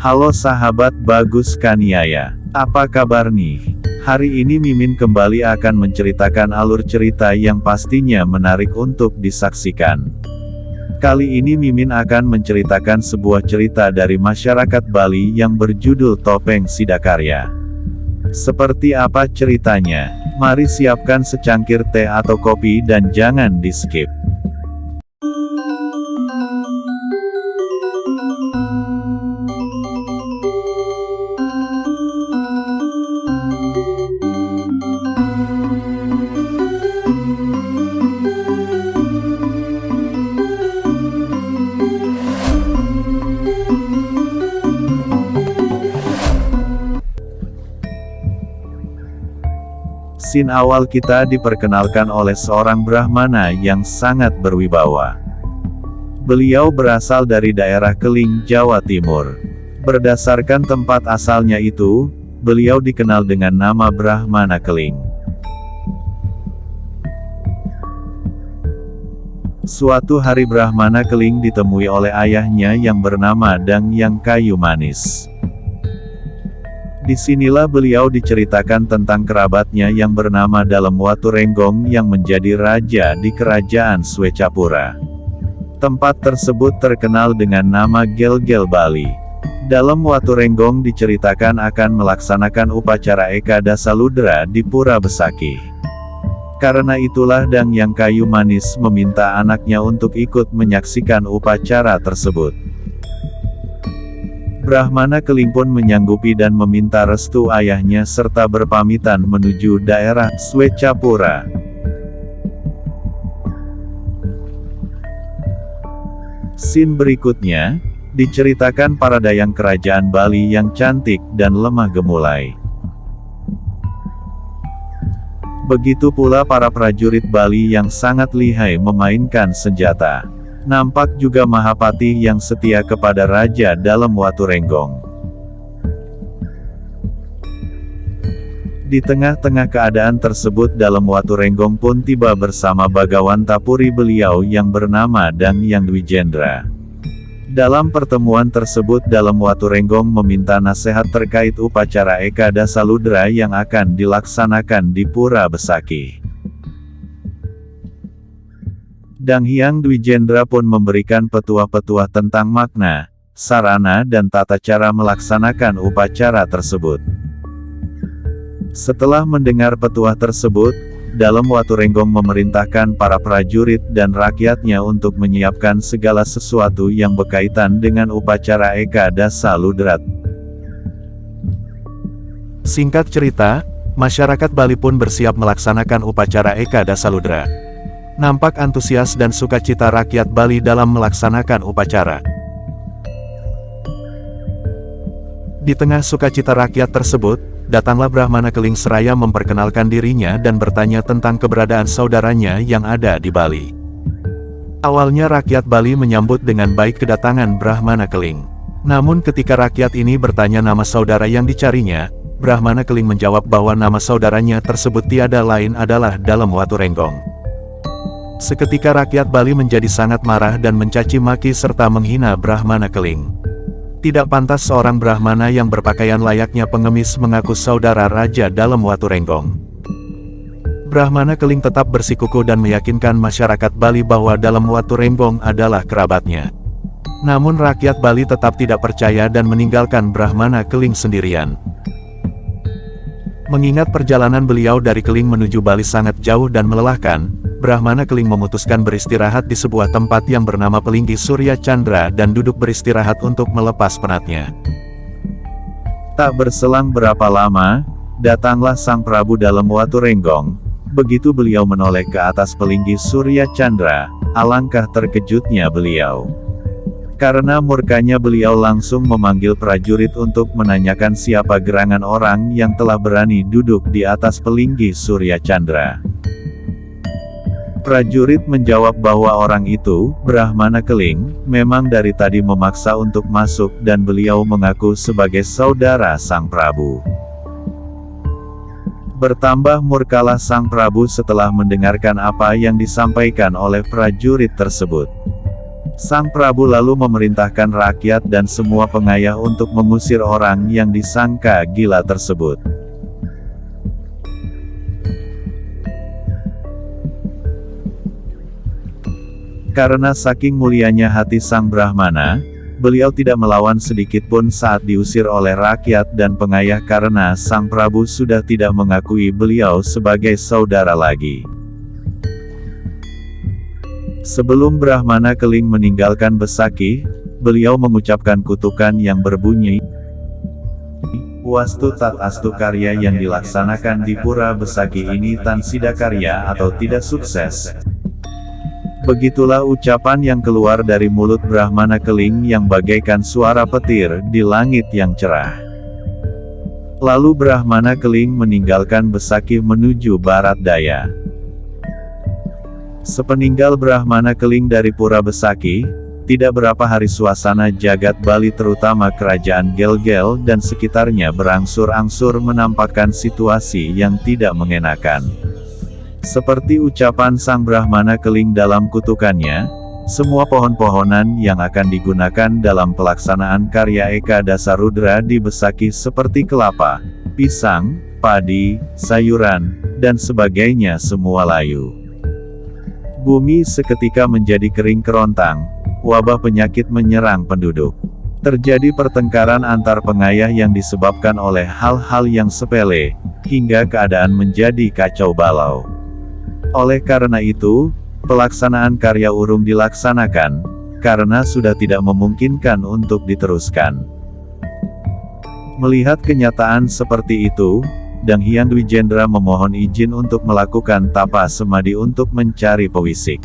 Halo sahabat Bagus Kaniaya, apa kabar nih? Hari ini Mimin kembali akan menceritakan alur cerita yang pastinya menarik untuk disaksikan. Kali ini Mimin akan menceritakan sebuah cerita dari masyarakat Bali yang berjudul Topeng Sidakarya. Seperti apa ceritanya? Mari siapkan secangkir teh atau kopi dan jangan di-skip. Scene awal kita diperkenalkan oleh seorang Brahmana yang sangat berwibawa. Beliau berasal dari daerah Keling, Jawa Timur. Berdasarkan tempat asalnya itu, beliau dikenal dengan nama Brahmana Keling. Suatu hari Brahmana Keling ditemui oleh ayahnya yang bernama Dang yang kayu manis. Disinilah beliau diceritakan tentang kerabatnya yang bernama Dalam Watu Renggong yang menjadi raja di kerajaan Swecapura. Tempat tersebut terkenal dengan nama Gel-Gel Bali. Dalam Watu Renggong diceritakan akan melaksanakan upacara Eka Dasaludra di Pura Besakih. Karena itulah Dang yang kayu manis meminta anaknya untuk ikut menyaksikan upacara tersebut. Brahmana Keling pun menyanggupi dan meminta restu ayahnya serta berpamitan menuju daerah Swecapura. Scene berikutnya, diceritakan para dayang kerajaan Bali yang cantik dan lemah gemulai. Begitu pula para prajurit Bali yang sangat lihai memainkan senjata. Nampak juga Mahapati yang setia kepada Raja Dalam Watu Renggong. Di tengah-tengah keadaan tersebut Dalam Watu Renggong pun tiba bersama Bagawanta Puri beliau yang bernama Dang Yang Dwijendra. Dalam pertemuan tersebut Dalam Watu Renggong meminta nasihat terkait upacara Eka Dasaludra yang akan dilaksanakan di Pura Besakih. Dang Hyang Dwijendra pun memberikan petuah-petuah tentang makna, sarana dan tata cara melaksanakan upacara tersebut. Setelah mendengar petuah tersebut, Dalam Watu Renggong memerintahkan para prajurit dan rakyatnya untuk menyiapkan segala sesuatu yang berkaitan dengan upacara Eka Dasaludra. Singkat cerita, masyarakat Bali pun bersiap melaksanakan upacara Eka Dasaludra. Nampak antusias dan sukacita rakyat Bali dalam melaksanakan upacara. Di tengah sukacita rakyat tersebut, datanglah Brahmana Keling seraya memperkenalkan dirinya dan bertanya tentang keberadaan saudaranya yang ada di Bali. Awalnya rakyat Bali menyambut dengan baik kedatangan Brahmana Keling. Namun ketika rakyat ini bertanya nama saudara yang dicarinya, Brahmana Keling menjawab bahwa nama saudaranya tersebut tiada lain adalah Dalam Watu Renggong. Seketika rakyat Bali menjadi sangat marah dan mencaci maki serta menghina Brahmana Keling. Tidak pantas seorang Brahmana yang berpakaian layaknya pengemis mengaku saudara Raja Dalam Watu Renggong. Brahmana Keling tetap bersikukuh dan meyakinkan masyarakat Bali bahwa Dalam Watu Renggong adalah kerabatnya. Namun rakyat Bali tetap tidak percaya dan meninggalkan Brahmana Keling sendirian. Mengingat perjalanan beliau dari Keling menuju Bali sangat jauh dan melelahkan, Brahmana Keling memutuskan beristirahat di sebuah tempat yang bernama Pelinggi Surya Chandra dan duduk beristirahat untuk melepas penatnya. Tak berselang berapa lama, datanglah Sang Prabu Dalam Watu Renggong. Begitu beliau menoleh ke atas Pelinggi Surya Chandra, alangkah terkejutnya beliau. Karena murkanya beliau langsung memanggil prajurit untuk menanyakan siapa gerangan orang yang telah berani duduk di atas Pelinggi Surya Chandra. Prajurit menjawab bahwa orang itu, Brahmana Keling, memang dari tadi memaksa untuk masuk dan beliau mengaku sebagai saudara Sang Prabu. Bertambah murkalah Sang Prabu setelah mendengarkan apa yang disampaikan oleh prajurit tersebut. Sang Prabu lalu memerintahkan rakyat dan semua pengayah untuk mengusir orang yang disangka gila tersebut. Karena saking mulianya hati Sang Brahmana, beliau tidak melawan sedikit pun saat diusir oleh rakyat dan pengayah karena Sang Prabu sudah tidak mengakui beliau sebagai saudara lagi. Sebelum Brahmana Keling meninggalkan Besaki, beliau mengucapkan kutukan yang berbunyi, "Wastu tat astu, karya yang dilaksanakan di Pura Besaki ini tan sidakarya atau tidak sukses." Begitulah ucapan yang keluar dari mulut Brahmana Keling yang bagaikan suara petir di langit yang cerah. Lalu Brahmana Keling meninggalkan Besaki menuju barat daya. Sepeninggal Brahmana Keling dari Pura Besaki, tidak berapa hari suasana jagat Bali terutama kerajaan Gel-Gel dan sekitarnya berangsur-angsur menampakkan situasi yang tidak mengenakan. Seperti ucapan Sang Brahmana Keling dalam kutukannya, semua pohon-pohonan yang akan digunakan dalam pelaksanaan karya Eka Dasarudra di Besaki seperti kelapa, pisang, padi, sayuran, dan sebagainya semua layu. Bumi seketika menjadi kering kerontang, wabah penyakit menyerang penduduk. Terjadi pertengkaran antar pengayah yang disebabkan oleh hal-hal yang sepele, hingga keadaan menjadi kacau balau. Oleh karena itu, pelaksanaan karya urung dilaksanakan, karena sudah tidak memungkinkan untuk diteruskan. Melihat kenyataan seperti itu, Dang Hyang Dwijendra memohon izin untuk melakukan tapa semadi untuk mencari pewisik.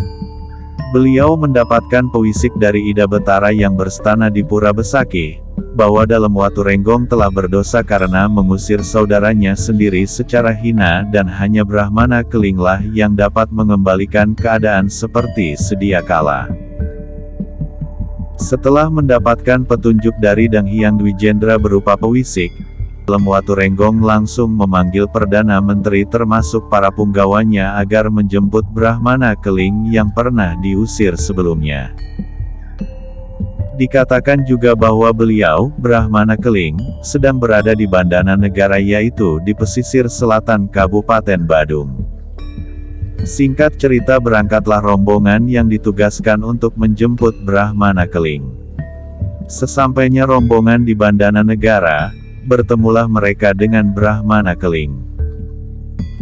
Beliau mendapatkan pewisik dari Ida Betara yang berstana di Pura Besaki, bahwa dalam Waturenggong telah berdosa karena mengusir saudaranya sendiri secara hina dan hanya Brahmana Kelinglah yang dapat mengembalikan keadaan seperti sedia kala. Setelah mendapatkan petunjuk dari Dang Hyang Dwijendra berupa pewisik, dalam Waturenggong langsung memanggil Perdana Menteri termasuk para punggawanya agar menjemput Brahmana Keling yang pernah diusir sebelumnya. Dikatakan juga bahwa beliau, Brahmana Keling, sedang berada di Bandana Negara yaitu di pesisir selatan Kabupaten Badung. Singkat cerita berangkatlah rombongan yang ditugaskan untuk menjemput Brahmana Keling. Sesampainya rombongan di Bandana Negara, bertemulah mereka dengan Brahmana Keling.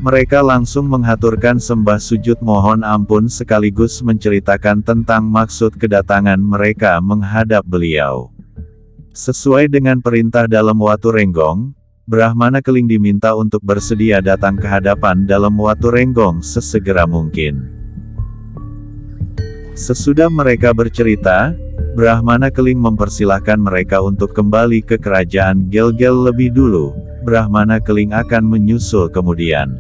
Mereka langsung menghaturkan sembah sujud mohon ampun sekaligus menceritakan tentang maksud kedatangan mereka menghadap beliau. Sesuai dengan perintah dalam Waturenggong, Brahmana Keling diminta untuk bersedia datang ke hadapan dalam Waturenggong sesegera mungkin. Sesudah mereka bercerita, Brahmana Keling mempersilahkan mereka untuk kembali ke kerajaan Gel-Gel lebih dulu. Brahmana Keling akan menyusul kemudian.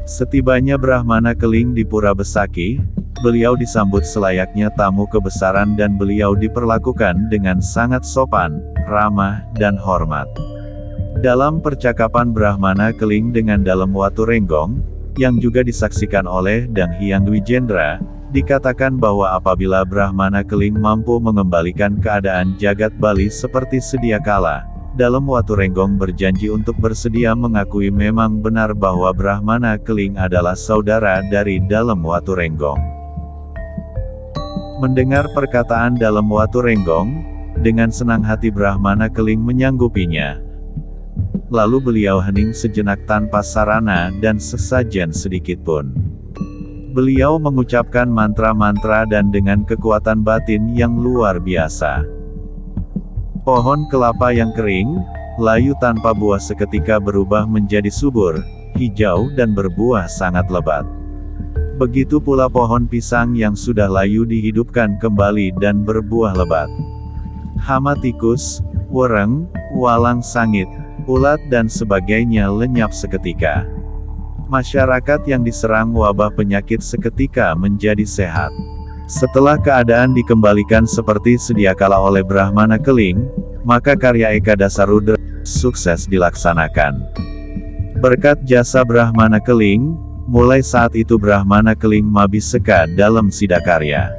Setibanya Brahmana Keling di Pura Besaki, beliau disambut selayaknya tamu kebesaran dan beliau diperlakukan dengan sangat sopan, ramah, dan hormat. Dalam percakapan Brahmana Keling dengan dalam Waturenggong, yang juga disaksikan oleh Dang Hyang Dwijendra, dikatakan bahwa apabila Brahmana Keling mampu mengembalikan keadaan jagat Bali seperti sedia kala, dalam Waturenggong berjanji untuk bersedia mengakui memang benar bahwa Brahmana Keling adalah saudara dari dalam Waturenggong. Mendengar perkataan dalam Waturenggong, dengan senang hati Brahmana Keling menyanggupinya. Lalu beliau hening sejenak tanpa sarana dan sesajen sedikitpun. Beliau mengucapkan mantra-mantra dan dengan kekuatan batin yang luar biasa. Pohon kelapa yang kering, layu tanpa buah seketika berubah menjadi subur, hijau dan berbuah sangat lebat. Begitu pula pohon pisang yang sudah layu dihidupkan kembali dan berbuah lebat. Hama tikus, wereng, walang sangit, ulat dan sebagainya lenyap seketika. Masyarakat yang diserang wabah penyakit seketika menjadi sehat. Setelah keadaan dikembalikan seperti sedia kala oleh Brahmana Keling, maka karya Eka Dasarudra sukses dilaksanakan. Berkat jasa Brahmana Keling, Mulai saat itu Brahmana Keling Mabiseka dalam Sidakarya.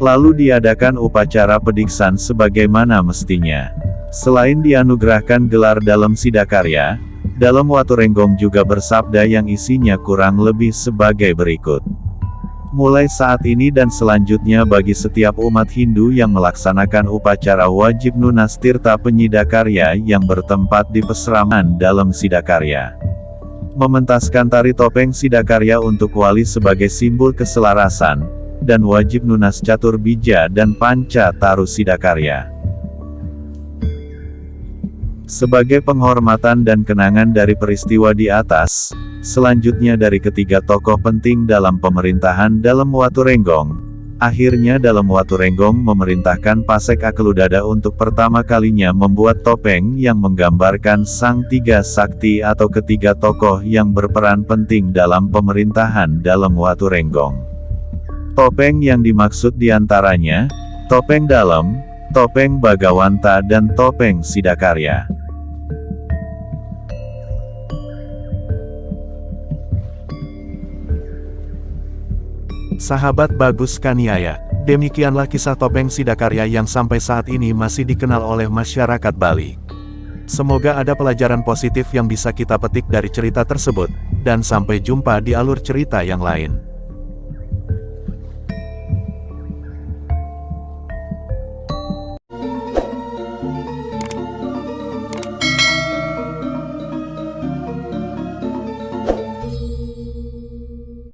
Lalu diadakan upacara pediksan sebagaimana mestinya. Selain dianugerahkan gelar dalam Sidakarya, dalam Waturenggong juga bersabda yang isinya kurang lebih sebagai berikut. Mulai saat ini dan selanjutnya bagi setiap umat Hindu yang melaksanakan upacara wajib nunas tirta penyidakarya yang bertempat di peseraman dalam Sidakarya. Mementaskan tari topeng Sidakarya untuk wali sebagai simbol keselarasan, dan wajib nunas catur bija dan panca taru Sidakarya. Sebagai penghormatan dan kenangan dari peristiwa di atas, selanjutnya dari ketiga tokoh penting dalam pemerintahan dalam Waturenggong, akhirnya dalam Waturenggong memerintahkan Pasek Akeludada untuk pertama kalinya membuat topeng yang menggambarkan sang tiga sakti atau ketiga tokoh yang berperan penting dalam pemerintahan dalam Waturenggong. Topeng yang dimaksud diantaranya, topeng dalam, topeng Bagawanta dan topeng Sidakarya. Sahabat Bagus Kaniaya, demikianlah kisah topeng Sidakarya yang sampai saat ini masih dikenal oleh masyarakat Bali. Semoga ada pelajaran positif yang bisa kita petik dari cerita tersebut, dan sampai jumpa di alur cerita yang lain.